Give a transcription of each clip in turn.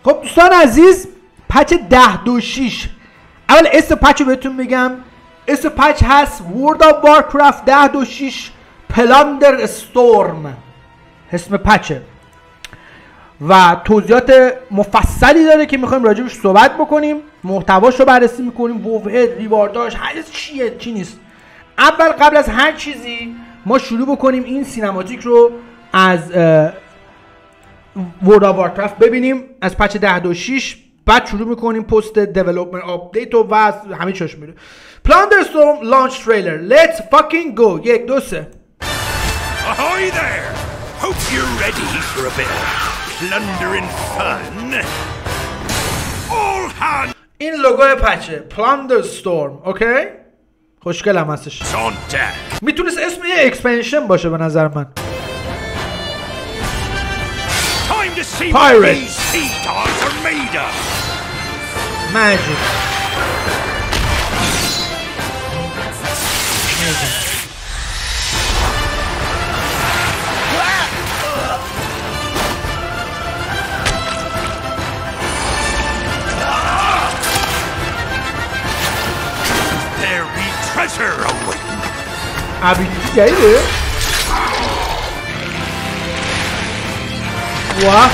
خب دوستان عزیز، پچ 10.2.6. اول اسم پچ رو بهتون بگم. اسم پچ هست ورلد آف وارکرفت 10.2.6 پلاندر استورم. اسم پچه و توضیحات مفصلی داره که میخوایم راجبش صحبت بکنیم، محتواش رو بررسی میکنیم، ووهد، ریوارداش، هر چیه چی نیست. اول قبل از هر چیزی ما شروع بکنیم این سینماتیک رو از ورلد آف وارکرفت ببینیم از پچ 10.2.6. بعد شروع میکنیم پست دیولپمنت آپدیت و همه چیش میره. پلاندر استورم لانچ تریلر. لیتس فاکینگ گو. 1 2 3. Ahoy there! Hope you're ready for a bit of plundering fun. All hands این لوگو پچه پلاندر استورم. اوکی، خوشگل هم هستش. on deck. میتونست اسم یه اکسپنشن باشه به نظر من. Time to see what Pirate. these sea dogs are made of. Magic. There be treasure awaiting. ابیلیتی جدیده؟ واه.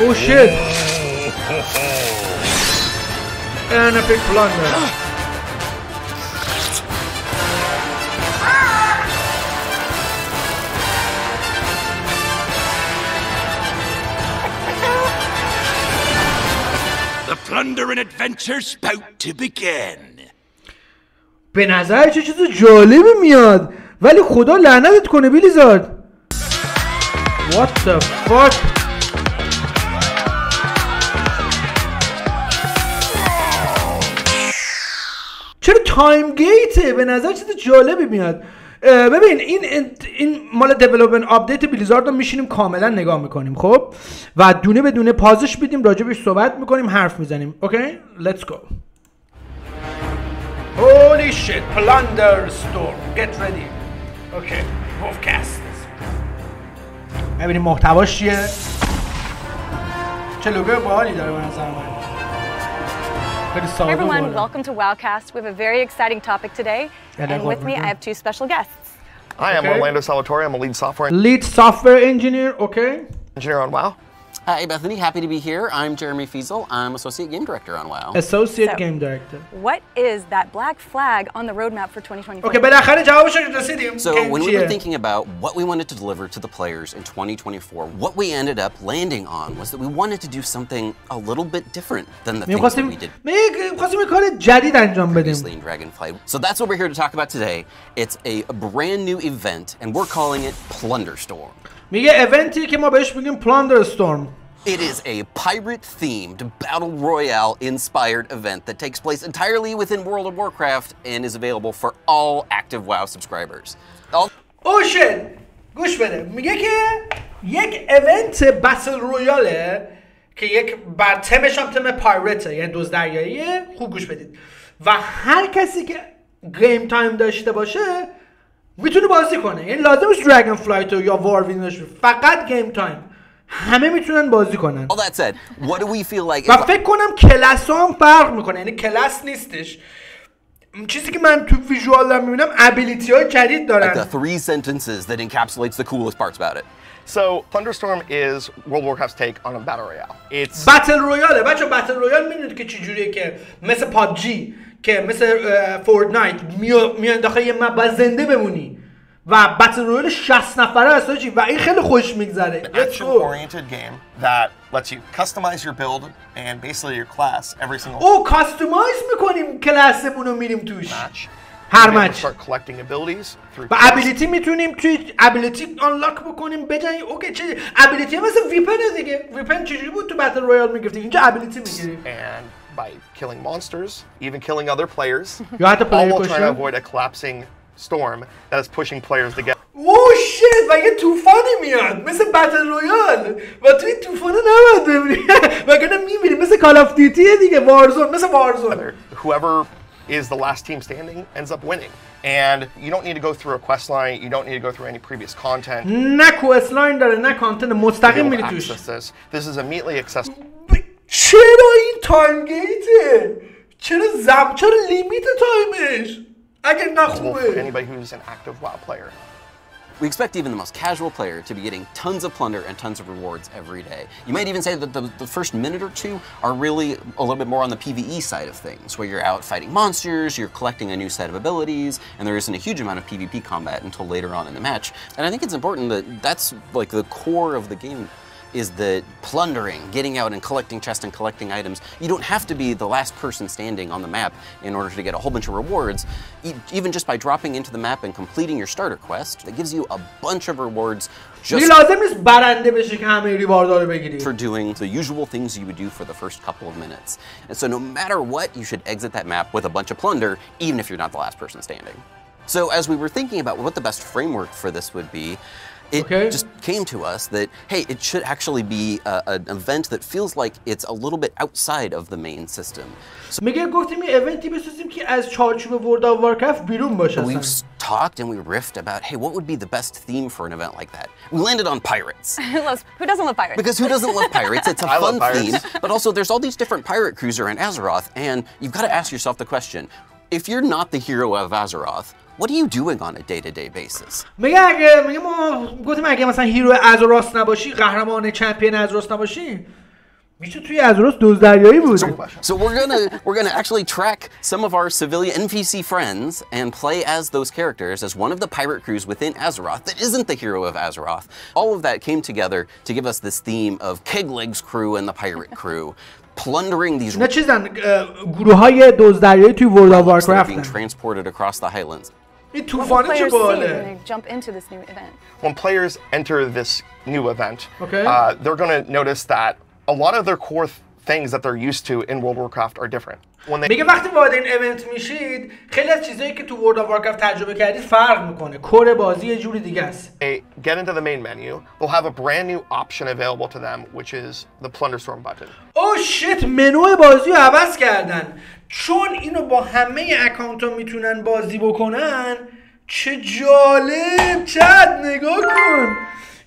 Oh shit. An epic plunder. The plundering adventure's about to begin. به نظر چه چیز جالبی میاد، ولی خدا لعنتت کنه بیلیزارد. What the fuck. چرا تایم گیته؟ به نظر چیز جالبی میاد. ببین این مال دیولپمنت آپدیت بلیزارد رو میشینیم کاملا نگاه میکنیم خب، و دونه به دونه پازش بدیم، راجبش صحبت میکنیم، حرف میزنیم. اوکی لیتس گو. Holy shit, Plunder Storm. Get ready. Okay, Wolfcast. ببینیم محتواش چیه. چه لوگوی باحالی داره به نظر من. Hey everyone, welcome to Wowcast. We have a very exciting topic today, and with me I have two special guests. Hi, I'm Orlando Salvatore. I'm a lead software engineer. Okay. Engineer on WoW. Hi, Bethany. Happy to be here. I'm Jeremy Fiesel. I'm Associate Game Director on WoW. Associate Game Director. What is that black flag on the roadmap for 2024? Okay, بالاخره جوابش رو رسیدیم. So when we were thinking about what we wanted to deliver to the players in 2024, what we ended up landing on was that we wanted to do something a little bit different than the things that we did می‌خواستیم کار جدید انجام بدیم. in Dragonflight. So that's what we're here to talk about today. It's a brand new event, and we're calling it Plunderstorm. میگه ایونتی که ما بهش میگیم Plunder Storm. It is a pirate-themed battle royale-inspired event that takes place entirely within World of Warcraft and is available for all active WoW subscribers. Oh shit! گوش بده. میگه که یک ایونت بتل رویاله که یک بر تمش هم تم پایرته، یعنی دزدریاییه. خوب گوش بدید. و هر کسی که گیم تایم داشته باشه میتونه بازی کنه. یعنی لازم نیست دراگون فلایت یا واروین باشه، فقط گیم تایم. همه میتونن بازی کنن. All that said, what do we feel like? و فکر کنم کلاس هم فرق میکنه، یعنی کلاس نیستش. چیزی که من تو ویژوال دارم میبینم ابیلیتی های جدید دارن. Like the 3 sentences that encapsulates the coolest parts about it. So, Plunderstorm is World of Warcraft's take on a battle royale. It's بتل رویاله. بچه بتل رویال میدونید که چجوریه، که مثل پابجی که مثل فورتنایت میان داخل یه مپ باید زنده بمونی و بتل رویال 60 نفره هست و این خیلی خوش میگذره. action-oriented game that lets you customize your build and basically your class every single او کاستومایز میکنیم کلاسمون رو میریم توش. match. هر مچ. Start collecting abilities through و ابیلیتی میتونیم توی ابیلیتی آنلاک بکنیم بجنگیم. اوکی چه ابیلیتی مثل ویپن دیگه. ویپن چجوری بود تو بتل رویال میگفتیم، اینجا ابیلیتی میگیریم. and by killing monsters, even killing other players, You have to play all while trying to cushion. avoid a collapsing storm that is pushing players to get. اوه شیت و یه طوفانی میاد مثل بتل رویال و توی طوفانه نباید ببینی وگرنه میمیری. مثل کال آف دیوتی دیگه، وارزون، مثل وارزون. Whoever is the last team standing ends up winning. And you don't need to go through a quest line, you don't need to go through any previous content. نه quest line داره نه کانتنت مستقیم میری توش. This is immediately accessible. چرا این تایم گیته؟ چرا لیمیت تایمش؟ اگه نخوبه. Anybody who's an active WoW player. We expect even the most casual player to be getting tons of plunder and tons of rewards every day. You might even say that the first minute or two are really a little bit more on the PvE side of things, where you're out fighting monsters, you're collecting a new set of abilities, and there isn't a huge amount of PvP combat until later on in the match. And I think it's important that that's like the core of the game, is the plundering, getting out and collecting chests and collecting items. You don't have to be the last person standing on the map in order to get a whole bunch of rewards. Even just by dropping into the map and completing your starter quest, that gives you a bunch of rewards just for doing the usual things you would do for the first couple of minutes. And so no matter what, you should exit that map with a bunch of plunder, even if you're not the last person standing. So as we were thinking about what the best framework for this would be, it just came to us that, hey, it should actually be an event that feels like it's a little bit outside of the main system. So میگه گفتیم یه ایونتی بسازیم که از چارچوب ورلد آف وارکرفت بیرون باشه. We talked and we riffed about, hey, what would be the best theme for an event like that? We landed on pirates. Who doesn't love pirates? Because who doesn't love pirates? It's a fun theme, but also there's all these different pirate crews around Azeroth, and you've got to ask yourself the question, if you're not the hero of Azeroth, what are you doing on a day-to-day basis? میگه ما گفتیم اگه مثلا هیرو ازراست نباشی، قهرمان چمپیون ازراست نباشی، میشه توی ازراست دزدریایی بود. So we're gonna actually track some of our civilian NPC friends and play as those characters as one of the pirate crews within Azeroth that isn't the hero of Azeroth. All of that came together to give us this theme of Kegleg's crew and the pirate crew. Plundering these گروه‌های دزدریایی توی ورلد آف وارکرافت being transported across the highlands. What will players see when they jump into this new event? When players enter this new event, they're going to notice that a lot of their core things that they're used to in World of Warcraft are different. میگه وقتی وارد این ایونت میشید خیلی از چیزایی که تو ورلد آف وارکرافت تجربه کردید فرق میکنه. کور بازی یه جوری دیگه است. They get into the main menu, they'll have a brand new option available to them, which is the Plunderstorm button. Oh shit، منو بازی رو عوض کردن. چون اینو با همه اکانت ها میتونن بازی بکنن. چه جالب، چقدر نگاه کن.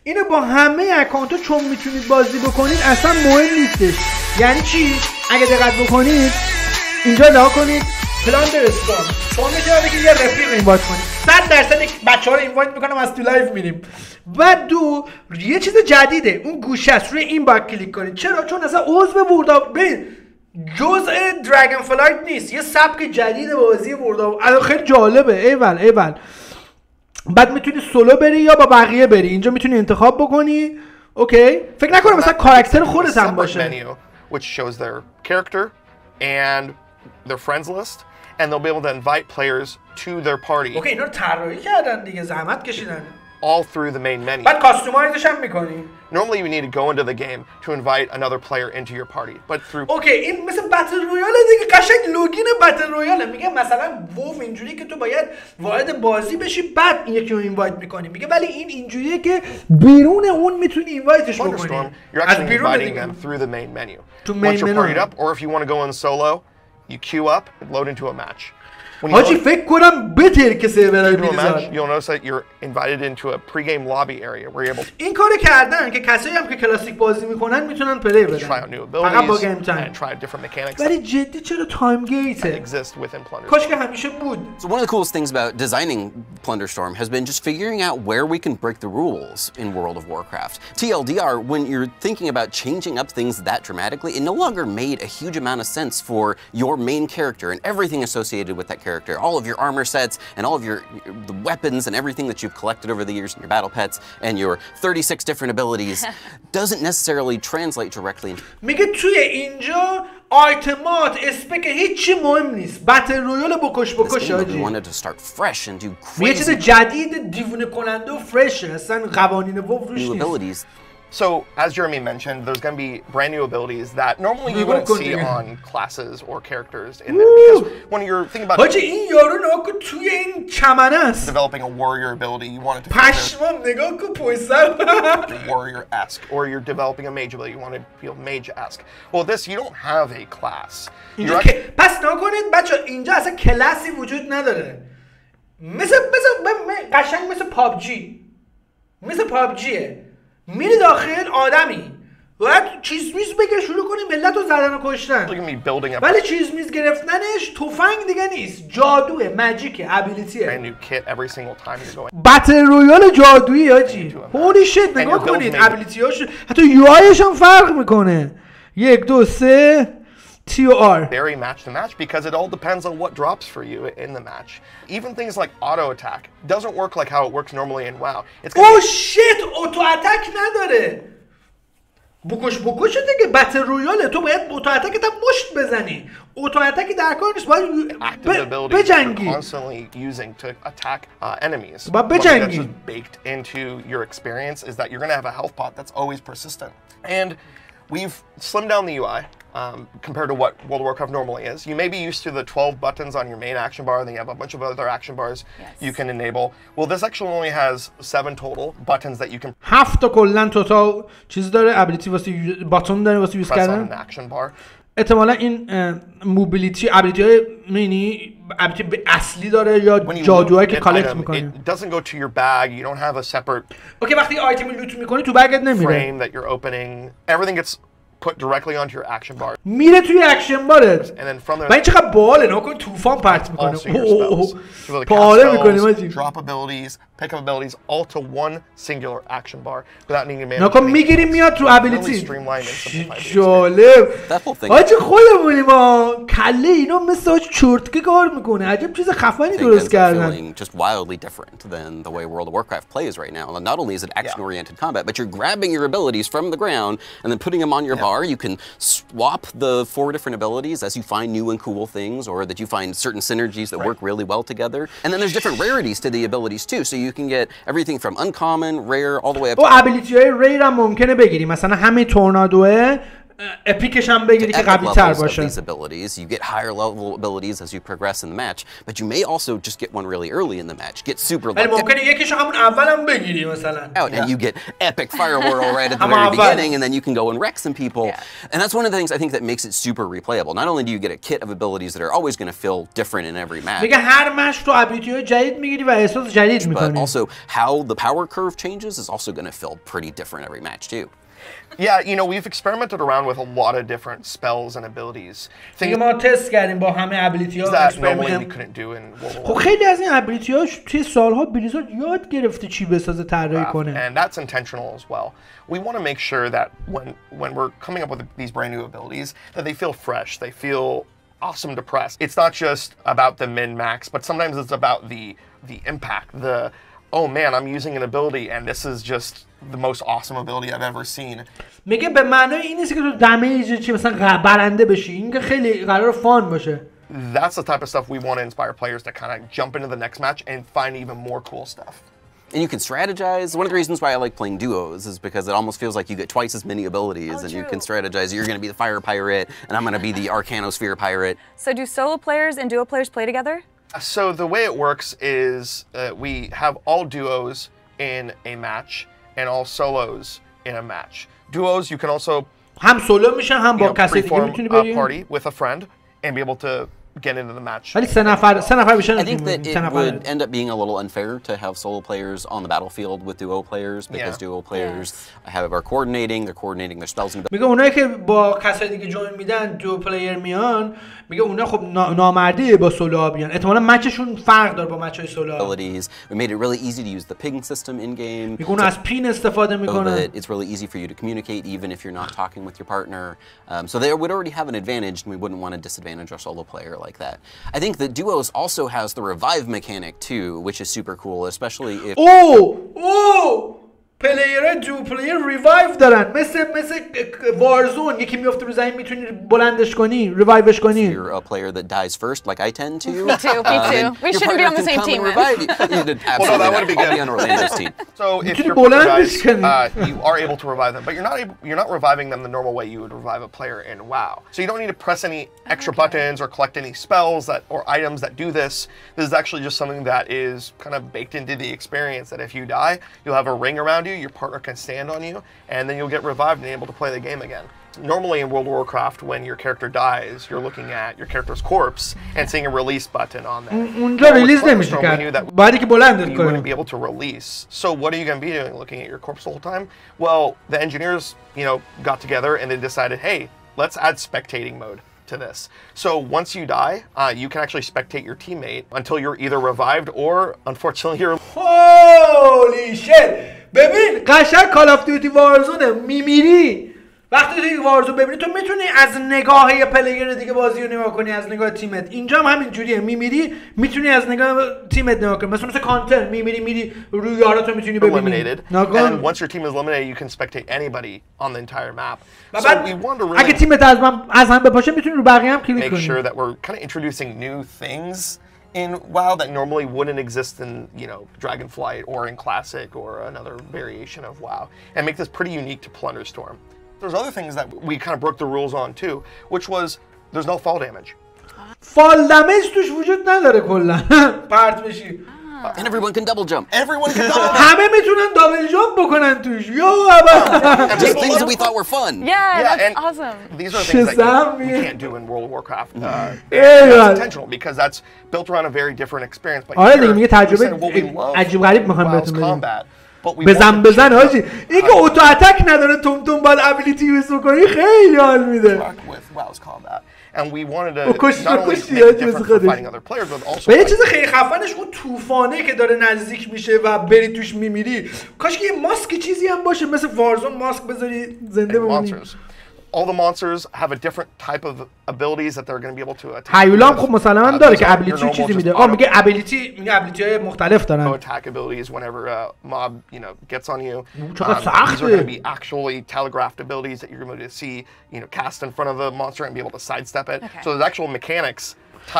اینو با همه اکانت ها چون میتونید بازی بکنید اصلا مهم نیستش. یعنی چی؟ اگه دقت بکنید اینجا نگاه کنید پلاندرستون شما میتونید که یه رفیق اینوایت کنید 100% بچه‌ها رو اینوایت میکنم از تو لایو میریم. بعد یه چیز جدیده اون گوشه است، روی این باید کلیک کنید. چرا؟ چون اصلا عضو ورلد جزء دراگون فلایت نیست، یه سبک جدید بازی ورلد خیلی جالبه. ایول بعد میتونی سولو بری یا با بقیه بری. اینجا میتونی انتخاب بکنی. اوکی، فکر نکنم مثلا کاراکتر خودت هم باشه. Which shows their character and their friends list, and they'll be able to invite players to their party. اوکی، اینا رو طراحی کردن دیگه، زحمت کشیدن. All through the main menu. بعد کاستومایزش هم می‌کنی. Normally you need to go into the game to invite another player into your party, but through اوکی، این مثل بتل رویال دیگه، قشنگ لوگین بتل رویال. میگه مثلا وو اینجوری که تو باید وارد بازی بشی بعد این یکی رو اینوایت می‌کنی. میگه ولی این اینجوریه که بیرون اون میتونی اینوایتش بکنی. You're actually inviting them through the main menu. Once you're partied up, or if you want to go in solo, you queue up and load into a match. حاجی فکر کنم بهتر که سرورای میذارن. You'll notice that you're invited into a pre-game lobby area where you're able to این کارو کردن که کسایی هم که کلاسیک بازی میکنن میتونن پلی بدن. try out new abilities and try different mechanics. ولی جدی چرا تایم گیته؟ exist within Plunderstorm. کاش که همیشه بود. So one of the coolest things about designing Plunderstorm has been just figuring out where we can break the rules in World of Warcraft. TLDR, when you're thinking about changing up things that dramatically, it no longer made a huge amount of sense for your main character and everything associated with that character. All of your armor sets and all of the weapons and everything that you've collected over the years and your battle pets and your 36 different abilities doesn't necessarily translate directly. میگه توی اینجا آیتمات اسپک هیچی مهم نیست. بتل رویال بکش We wanted to start fresh and do crazy یه چیز جدید دیوونه کننده و فرشه. اصلا قوانین وو روش نیست. So, as Jeremy mentioned, there's going to be brand new abilities that normally you wouldn't see on classes or characters in there. Because when you're thinking about developing a warrior ability, you want it to feel warrior-esque. Or you're developing a mage ability, you want to feel mage-esque. Well, this, you don't have a class. پس نکنید بچه اینجا اصلا کلاسی وجود نداره. قشنگ مثل پابجیه. میری داخل آدمی باید چیز میز بگه شروع کنی ملت رو زدن و کشتن، ولی چیز میز گرفتنش تفنگ دیگه نیست، جادوه، ماجیکه، ابیلیتیه. بتل رویال جادویی آجی، هولی شت. نگاه کنید ابیلیتیاش، حتی یو آیش هم فرق میکنه. 1 2 3 T O R. Very match to match because it all depends on what drops for you in the match. Even things like auto attack doesn't work like how it works normally in WoW. Oh shit! Auto attack نداره. بکش دیگه بتل رویاله، تو باید اوتو اتک تا مشت بزنی. اوتو اتکی در کار نیست، باید بجنگی. Constantly using to attack enemies. باید بجنگی. What's just baked into your experience is that you're going to have a health pot that's always persistent. And we've slimmed down the UI. Compared to what World of Warcraft normally is. You may be used to the 12 buttons on your main action bar, and then you have a bunch of other action bars you can enable. Well, this actually only has 7 total buttons that you can 7 تا کلا توتال چیز داره، ابیلیتی واسه باتون داره واسه یوز کردن. action bar. احتمالاً این موبیلیتی ابیلیتی‌های مینی ابیلیتی اصلی داره یا جادوهایی که کالکت می‌کنی. It doesn't go to your bag. You don't have a separate. اوکی وقتی آیتم لوت می‌کنی تو بگت نمیره. Frame that you're opening. Everything gets put directly onto your action bar. میره توی اکشن بارت. And then from there. و این چقدر باله، نگاه کن طوفان پرت می‌کنه. پاره می‌کنی ماجی. Drop abilities, pick up abilities all to one singular action bar without needing to manage. نگاه میگیری میاد تو ابیلیتی. جالب. آجی خودمونی ما کله اینا مثل چرتکه کار میکنه. عجب چیز خفنی درست کردن. Just wildly different than the way World of Warcraft plays right now. Not only is it action-oriented combat, but you're grabbing your abilities from the ground and then putting them on your bar. You can swap the 4 different abilities as you find new and cool things, or that you find certain synergies that work really well together. And then there's different rarities to the abilities too, so you can get everything from uncommon, rare, all the way up to ابیلیتی‌های ریر هم ممکنه بگیری، مثلا همین تورنادوه اپیکش هم بگیری که قوی تر باشه. These abilities, you get higher level abilities as you progress in the match, but you may also just get one really early in the match. Get super lucky. ممکنه یکیش همون اول هم بگیری مثلا. And you get epic fire whirl right at the very beginning, and then you can go and wreck some people. And that's one of the things I think that makes it super replayable. Not only do you get a kit of abilities that are always going to feel different in every match. میگه هر مچ تو ابیلیتی‌های جدید میگیری و احساس جدید می‌کنی. But also how the power curve changes is also going to feel pretty different every match too. Yeah, you know, we've experimented around with a lot of different spells and abilities. Things ما تست کردیم با همه ابیلیتی‌ها that normally we couldn't do in World of Warcraft. خب خیلی از این ابیلیتی‌هاش توی سال‌ها بلیزارد یاد گرفته چی بسازه طراحی کنه. And that's intentional as well. We want to make sure that when we're coming up with these brand new abilities that they feel fresh, they feel awesome to press. It's not just about the min-max, but sometimes it's about the impact, oh man, I'm using an ability and this is just the most awesome ability I've ever seen. میگه به معنای این نیست که تو دمیج چی مثلا برنده بشی، این که خیلی قرار فان باشه. That's the type of stuff we want to inspire players to kind of jump into the next match and find even more cool stuff. And you can strategize. One of the reasons why I like playing duos is because it almost feels like you get twice as many abilities, and you can strategize. You're going to be the fire pirate, and I'm going to be the arcanosphere pirate. So do solo players and duo players play together? So the way it works is we have all duos in a match and all solos in a match. Duos, you can also هم سولو میشن هم با کسی دیگه میتونی بری. a party with a friend and be able to get into the match. ولی سه نفر بشن. I think that it would end up being a little unfair to have solo players on the battlefield with duo players because duo players are coordinating, they're coordinating their spells. میگه اونایی که با کسای دیگه جوین میدن دو پلیر میان، میگه اونا خب نامردیه با سولو بیان. احتمالاً مچشون فرق داره با مچای سولو. We made it really easy to use the ping system in game. میگه اونا از پین استفاده میکنن. It's really easy for you to communicate even if you're not talking with your partner. So they would already have an advantage, and we wouldn't want to disadvantage our solo player like that. I think that duos also has the revive mechanic too, which is super cool, especially if پلیرهای دو پلیر ریوایو دارن، مثل وارزون، یکی میفته رو زمین میتونی بلندش کنی، ریوایوش کنی. If you're a player that dies first, like I tend to. Me too. We shouldn't be on the same team. Absolutely, well, no, that would be good. I'll be on Orlando's team. So if you're guys, you are able to revive them, but you're not reviving them the normal way you would revive a player in WoW. So you don't need to press any extra buttons or collect any spells or items that do this. This is actually just something that is kind of baked into the experience. That if you die, you'll have a ring around you. Your partner can stand on you, and then you'll get revived and able to play the game again. Normally in World of Warcraft, when your character dies, you're looking at your character's corpse and seeing a release button on there. اونجا ریلیز نمیشه کرد. بعدی که بلندت you wouldn't be able to release. So what are you going to be doing? Looking at your corpse the whole time? Well, the engineers, got together and they decided, hey, let's add spectating mode to this. So once you die, you can actually spectate your teammate until you're either revived or, unfortunately, you're... Holy shit! ببین قشنگ کال آف دیوتی وارزونه، میمیری وقتی توی وارزون ببینی تو میتونی از نگاه یه پلیر دیگه بازی رو نگاه کنی، از نگاه تیمت. اینجا هم همین جوریه، میمیری میتونی از نگاه تیمت نگاه کنی، مثل کانتر میری رویالاتو میتونی ببینی. And once your team is eliminated, you can spectate anybody on the entire map. So we want to really اگه تیمت از هم بپاشه میتونی رو بقیه هم کلیک کنی. Make sure that we're kind of introducing new things in WoW that normally wouldn't exist in, Dragonflight or in Classic or another variation of WoW, and make this pretty unique to Plunderstorm. There's other things that we kind of broke the rules on too, which was there's no fall damage. Fall damage توش وجود نداره کلا. پرت بشی. And everyone can double jump. Everyone can double jump. همه میتونن دابل جامپ بکنن توش. Just things that we thought were fun. Yeah, that's awesome. These are things that you can't do in World of Warcraft. It's intentional because that's built around a very different experience. But آره دیگه میگه تجربه عجیب غریب میخوام بهتون بگم. بزن هاجی این که اوتو اتک نداره تم باید ابیلیتی یوز کنی خیلی حال میده. And we wanted to not only make it different for fighting other players, but also. یه چیز خیلی خفنش اون طوفانه که داره نزدیک میشه و بری توش میمیری. کاش که یه ماسک چیزی هم باشه مثل وارزون ماسک بذاری زنده بمونی. All the monsters have a different type of abilities that they're going to be able to attack. هیولام خب مسلماً داره که ابیلیتی چیزی میده. میگه ابیلیتی‌های مختلف دارن. Attack abilities whenever a mob, gets on you. چقدر These are going to سخته. be actually telegraphed abilities that you're going to see, cast in front of the monster and be able to sidestep it. So there's actual mechanics.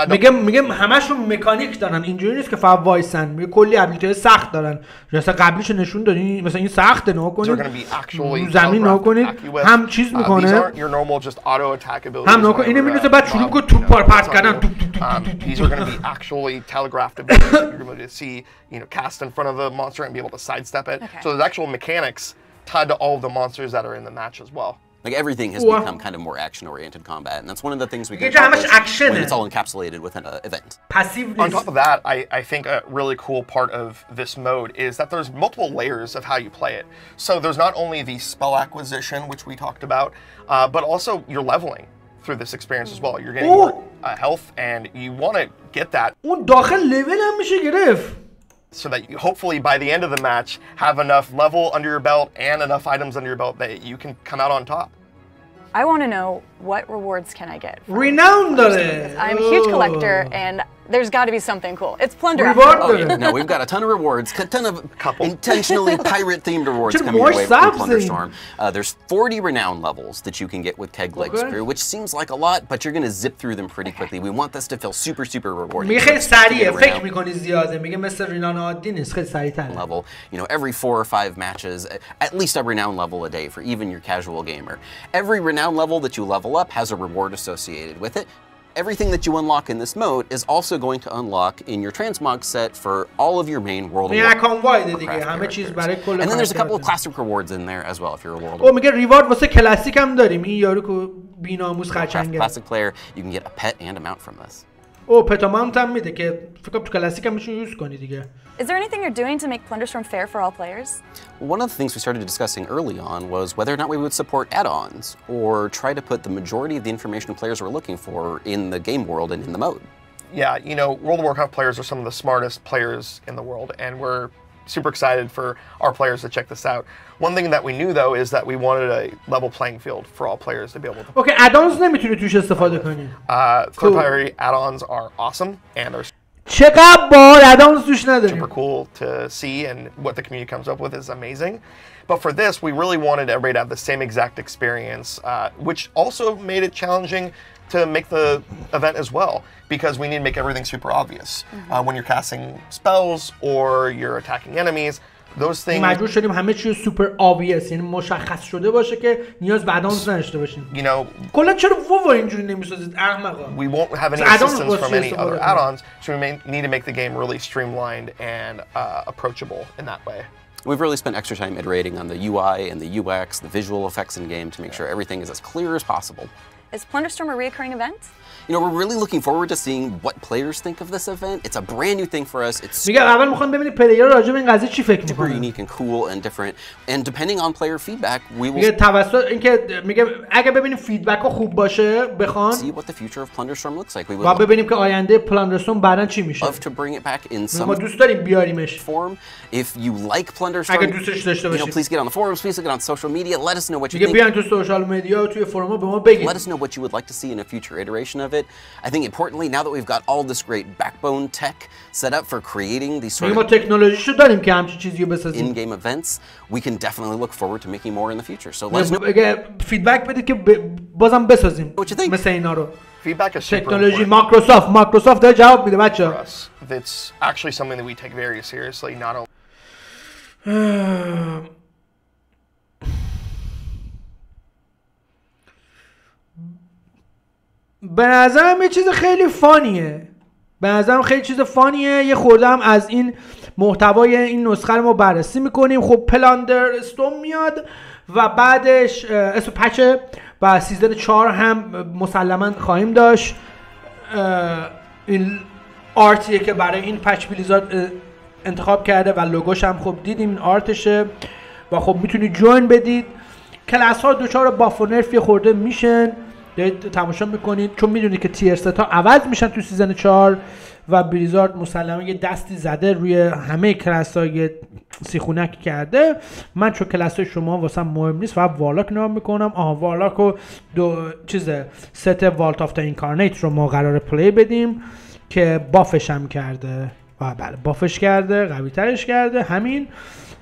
میگه همشون مکانیک دارن، اینجوری نیست که فقط وایسن. میگه کلی ابیلیتی سخت دارن. مثلا قبلیشو نشون دادین، مثلا این سخته نگاه کنید. زمین نگاه کنید هم چیز میکنه. هم نگاه کنید اینو میندازه بعد شروع کنه توپ پرت کردن. These are going to be actually telegraphed abilities that you're going to see, cast in front of the monster and be able to sidestep it. So there's actual mechanics tied to all of the monsters that are in the match as well. Like everything has become kind of more action-oriented combat, and that's one of the things we can accomplish when it's all encapsulated within an event. On top of that, I think a really cool part of this mode is that there's multiple layers of how you play it. So there's not only the spell acquisition, which we talked about, but also you're leveling through this experience as well. You're getting more health, and you want to get that. اون داخل لول هم میشه گرفت. So that you hopefully by the end of the match have enough level under your belt and enough items under your belt that you can come out on top. I want to know what rewards can I get? Renown dare. I'm a huge collector and there's got to be something cool. It's plunder. No, we've got a ton of rewards, a ton of intentionally pirate-themed rewards coming your way from Plunderstorm. There's 40 renown levels that you can get with Keg Leg Spear, which seems like a lot, but you're going to zip through them pretty quickly. We want this to feel super, super rewarding. میگه خیلی سریعه، فکر میکنی زیاده. میگه مثل رینان عادی نیست، خیلی سریع‌تره. Level, every 4 or 5 matches, at least a renown level a day for even your casual gamer. Every renown level that you level up has a reward associated with it. Everything that you unlock in this mode is also going to unlock in your transmog set for all of your main World of Warcraft. And then there's a couple of classic rewards in there as well if you're a World of Warcraft. میگه ریوارد واسه کلاسیک هم داریم. این یارو که بی‌ناموس خرچنگه. Classic player, you can get a pet and a mount from this. پت ماونت هم میده که فکر کنم تو کلاسیک هم میشه یوز کنی دیگه. Is there anything you're doing to make Plunderstorm fair for all players? One of the things we started discussing early on was whether or not we would support add-ons or try to put the majority of the information players were looking for in the game world and in the mode. Yeah, World of Warcraft players are some of the smartest players in the world, and we're super excited for our players to check this out. One thing that we knew though is that we wanted a level playing field for all players to be able to. Okay, add-ons نمیتونی توش استفاده کنی. Third-party add-ons are awesome and they're چقدر بار ادامز توش نداریم. Super cool to see, and what the community comes up with is amazing. But for this, we really wanted everybody to have the same exact experience, which also made it challenging to make the event as well, because we need to make everything super obvious. When you're casting spells or you're attacking enemies, those things. مجبور شدیم همه چیز سوپر obvious، یعنی مشخص شده باشه که نیاز به add-ons نداشته باشیم. You know, کلا چرا وو اینجوری نمی‌سازید احمقا؟ We won't have any assistance from any other add-ons, so we need to make the game really streamlined and approachable in that way. We've really spent extra time iterating on the UI and the UX, the visual effects in game to make sure everything is as clear as possible. Is Plunderstorm a recurring event? You know, we're really looking forward to seeing what players think of this event. It's a brand new thing for us. It's میگم اول میخوام ببینید پلیر راجع به این قضیه چی فکر super میکنن. unique and cool and different. And depending on player feedback, we will میگه توسط اینکه میگه اگه ببینیم فیدبک ها خوب باشه بخوان see what the future of Plunderstorm looks like. We و would ببینیم که آینده پلاندرستورم بعداً چی میشه. love to bring it back in ما some دوست داریم بیاریمش. form. If you like Plunderstorm, اگه دوستش داشته you know, باشید. please get on the forums, please get on social media, let us know what you میگه think. بیاین تو سوشال مدیا و توی فورما به ما بگید. Let us know what you would like to see in a future iteration of it. I think importantly, now that we've got all this great backbone tech set up for creating these sort ما of تکنولوژیشو داریم که همچین چیزی رو بسازیم. in-game events, we can definitely look forward to making more in the future. So let us know اگه فیدبک بدید که بازم بسازیم what you think. مثل اینا رو. Feedback is super تکنولوژی important مایکروسافت داره جواب میده بچه‌ها. for us. It's actually something that we take very seriously, not only به نظرم یه چیز خیلی فانیه. یه خورده هم از این محتوای این نسخه رو ما بررسی میکنیم. خب پلاندرستون میاد و بعدش اسم پچه و سیزن 4 هم مسلما خواهیم داشت. این آرتیه که برای این پچ بلیزارد انتخاب کرده و لوگوش هم خب دیدیم این آرتشه و خب میتونید جوین بدید. کلاس ها دوچار باف و نرف یه خورده میشن، دارید تماشا میکنید چون میدونید که تیر ست ها عوض میشن تو سیزن 4 و بلیزارد مسلما یه دستی زده روی همه کلاس ها، یه سیخونک کرده. من چون کلاس های شما واسم مهم نیست فقط وارلاک نام میکنم. وارلاک و ست والت آف اینکارنیت رو ما قرار پلی بدیم که بافش هم کرده و بله بافش کرده، قوی ترش کرده. همین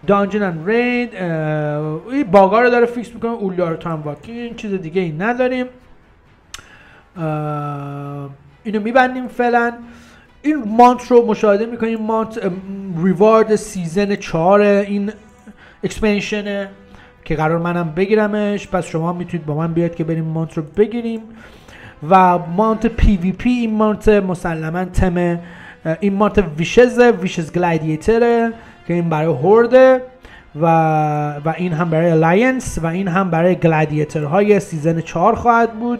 دانجن اند رید این باگا رو داره فیکس میکنه. اولیار تام واکین چیز دیگه ای نداریم. اینو میبندیم فعلا. این مانت رو مشاهده میکنیم. مانت ریوارد سیزن 4 این اکسپنشنه که قرار منم بگیرمش، پس شما میتونید با من بیاید که بریم مانت رو بگیریم. و مانت پی وی پی، این مانت مسلما تم این مانت ویشز گلادیتره که این برای هورده و این هم برای الاینس و این هم برای گلادیترهای سیزن 4 خواهد بود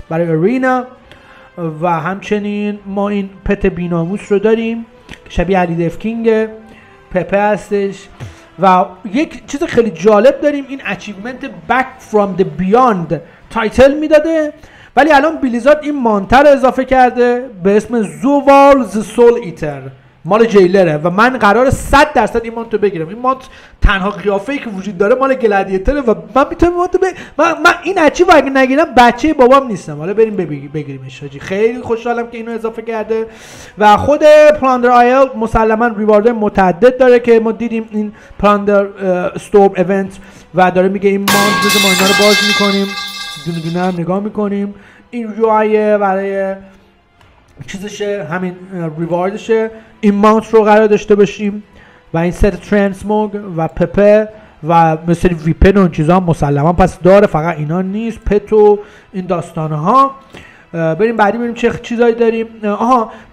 برای ارینا. و همچنین ما این پت بیناموس رو داریم شبیه علی دفکینگ پپه هستش. و یک چیز خیلی جالب داریم، این اچیومنت Back from the Beyond تایتل میداده ولی الان بلیزارد این مانتر اضافه کرده به اسم زووال ز سول ایتر، مال جیلره و من قرار 100% این مانتو بگیرم. این مانت تنها قیافه‌ای که وجود داره مال گلادیتره و من میتونم مانتو من این اچیو اگه نگیرم بچه بابام نیستم. حالا بریم بگیریمش حاجی. خیلی خوشحالم که اینو اضافه کرده. و خود پلاندر آیل مسلما ریوارد متعدد داره که ما دیدیم این پلاندر استورم ایونت و داره میگه این مانت رو ما اینا رو باز میکنیم، دونه دونه هم نگاه میکنیم. این یو آی برای چیزشه، همین ریواردشه. این ماونت رو قرار داشته باشیم و این ست ترانسموگ و پپه و مثل ویپن و این چیزا هم مسلما پس داره، فقط اینا نیست، پت و این داستانه ها. بریم بعدی بریم چه چیزایی داریم.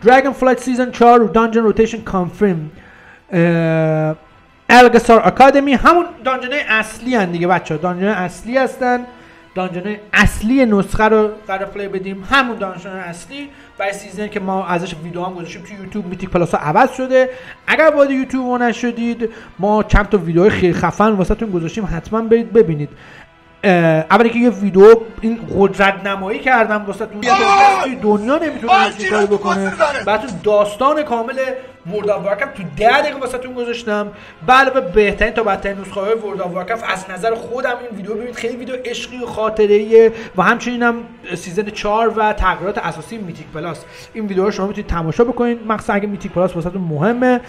دراگون فلایت سیزن 4 دانجن روتیشن کانفرم، الگسار اکادمی، همون دانجنه اصلی هستن دیگه بچه ها، دانجنه اصلی هستن. دانجنه اصلی نسخه رو قرار پلی بدیم، همون دانجنه اصلی برای سیزن که ما ازش ویدیو هم گذاشتیم تو یوتیوب. میتیک پلاس ها عوض شده. اگر وارد یوتیوب ما نشدید ما چند تا ویدیو خیلی خفن واسهتون گذاشتیم، حتما برید ببینید. اولی که یه ویدیو این قدرت نمایی کردم واسهتون، دنیا نمیتونه همچین کاری بکنه. بعدتون داستان کامل ورلد آف وارکرفت تو 10 دقیقه واسهتون گذاشتم. علاوه بهترین تا بدترین نسخه های ورلد آف وارکرفت از نظر خودم این ویدیو ببینید، خیلی ویدیو عشقی و خاطره‌ایه و همچنین هم سیزن 4 و تغییرات اساسی میتیک پلاس. این ویدیو رو شما میتونید تماشا بکنید، مخصوصا اگه میتیک پلاس واسهتون مهمه.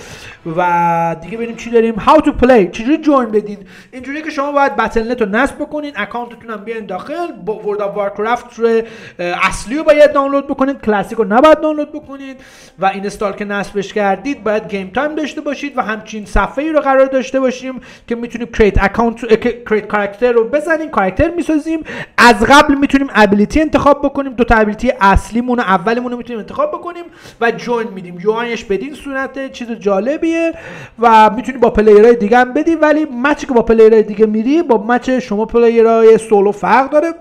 و دیگه ببینیم چی داریم. هاو تو پلی، چجوری جوین بدید. اینجوریه که شما باید بتل نت رو نصب بکنید، اکانتتون هم بیاین داخل، با ورلد آف وارکرفت رو اصلی رو باید دانلود بکنید، کلاسیک رو نباید دانلود بکنید و اینستال که نصبش کردید باید گیم تایم داشته باشید و همچین صفحه‌ای رو قرار داشته باشیم که میتونیم کریت اکانت، کریت کاراکتر رو بزنیم، کاراکتر میسازیم. از قبل میتونیم ابیلیتی انتخاب بکنیم، دو تا ابیلیتی اصلیمون و اولیمون رو میتونیم انتخاب بکنیم و جوین میدیم. جوینش بدین صورت چیز جالبیه و میتونی با پلیرهای دیگه هم بدی، ولی مچی که با پلیرهای دیگه میری با مچ شما پلیرهای سولو فرق داره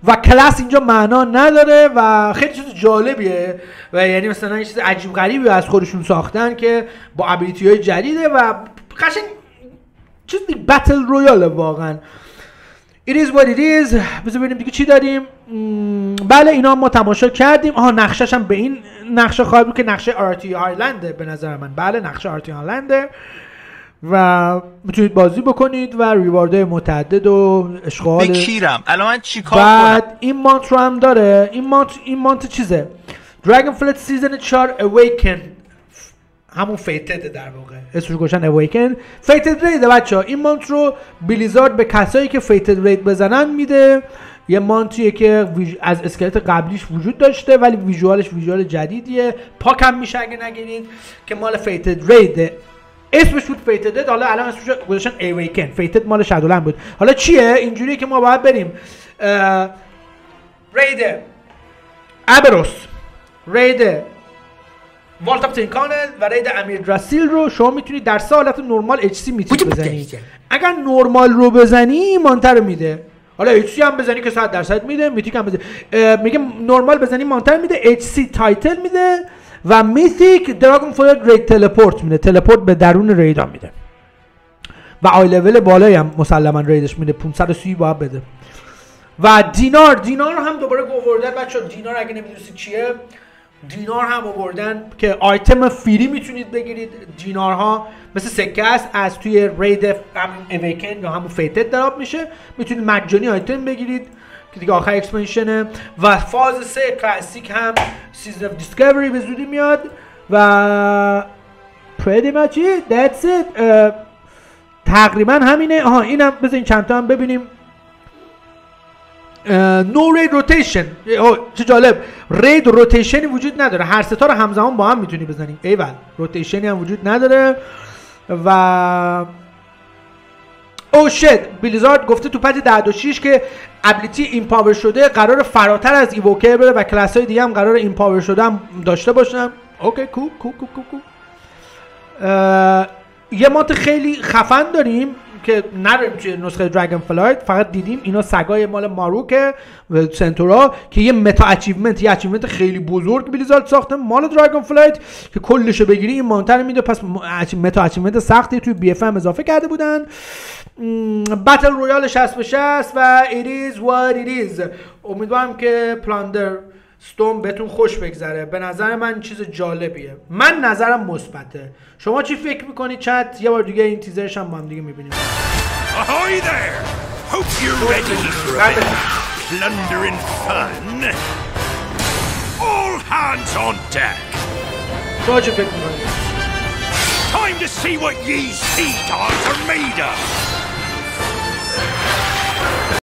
و کلاس اینجا معنا نداره و خیلی چیز جالبیه و یعنی مثلا یه چیز عجیب غریبی از خودشون ساختن که با ابیلیتی های جدیده و قشنگ چیز بتل رویال واقعا. It is what it is. بذار ببینیم دیگه چی داریم. بله اینا ما تماشا کردیم. نقشش هم به این نقشه خواهد بود که نقشه آرتی هایلنده به نظر من. بله نقشه آرتی هایلنده و میتونید بازی بکنید و ریواردهای متعدد و اشغال. بکیرم الان من چیکار بعد کنم؟ این مانت رو هم داره. این مانت چیزه؟ دراگون فلت سیزن 4 اویکن، همون فیتد در واقع اسمش گوشن اویکن. فیتد رید بچه‌ها. این مانت رو بلیزارد به کسایی که فیتد رید بزنن میده. یه مانتیه که از اسکلت قبلیش وجود داشته ولی ویژوال جدیدیه. پاک هم میشه اگه نگیرید که مال فیتد ریده. اسمش بود فیتد، حالا الان اسمش گذاشتن اویکن. فیتد مال شادولند بود. حالا چیه؟ اینجوریه که ما باید بریم رید ابروس، رید والت اپ کانال و رید امیر دراسیل رو شما میتونید در حالت نرمال اچ سی میتونید بزنید. اگر نرمال رو بزنی مانتر میده. حالا اچ سی هم بزنی که 100% میده، میتیک هم بزنی. میگه نرمال بزنی مانتر میده، اچ سی تایتل میده و میتیک دراگون فلت رید تلپورت میده. تلپورت به درون ریدا میده و آی لول بالایی هم مسلما ریدش میده. 530 باید بده. و دینار رو هم دوباره آوردن بچه‌ها. دینار اگه نمیدونید چیه، دینار هم آوردن که آیتم فری میتونید بگیرید. دینارها مثل سکه است، از توی رید اویکن یا همون فیتد دراب میشه، میتونید مجانی آیتم بگیرید که دیگه آخر اکسپنشنه. و فاز 3 کلاسیک هم سیزن اف دیسکاوری به زودی میاد و pretty much it. That's it. تقریبا همینه. اینم بذارین چند تا هم ببینیم. نو رید روتیشن. چه جالب، رید روتیشنی وجود نداره، هر سه تا رو همزمان با هم میتونی بزنی. ایول، روتیشنی هم وجود نداره. و او شت، بلیزارد گفته تو پچ 10.6 که ابیلیتی ایمپاور شده قرار فراتر از ایووکر بره و کلاس های دیگه هم قرار ایمپاور شده هم داشته باشن. اوکی کول. یه مات خیلی خفن داریم که نداریم توی نسخه دراگون فلایت، فقط دیدیم اینا سگای مال ماروکه و سنتورا که یه متا اچیومنت، یه اچیومنت خیلی بزرگ بلیزارد ساخته مال دراگون فلایت که کلشو بگیری این مانتر میده. پس متا اچیومنت سختی توی بی اف هم اضافه کرده بودن. بتل رویال 60 به 60 و it is what it is. امیدوارم که پلاندر ستورم بهتون خوش بگذره. به نظر من چیز جالبیه. من نظرم مثبته. شما چی فکر میکنید چت؟ یه بار دیگه این تیزرش هم با هم دیگه میبینیم. Ahoy there! Hope you're ready for a bit of plunder and fun. All hands on deck. شما چی فکر میکنید؟ Time to see what ye sea dogs are made of.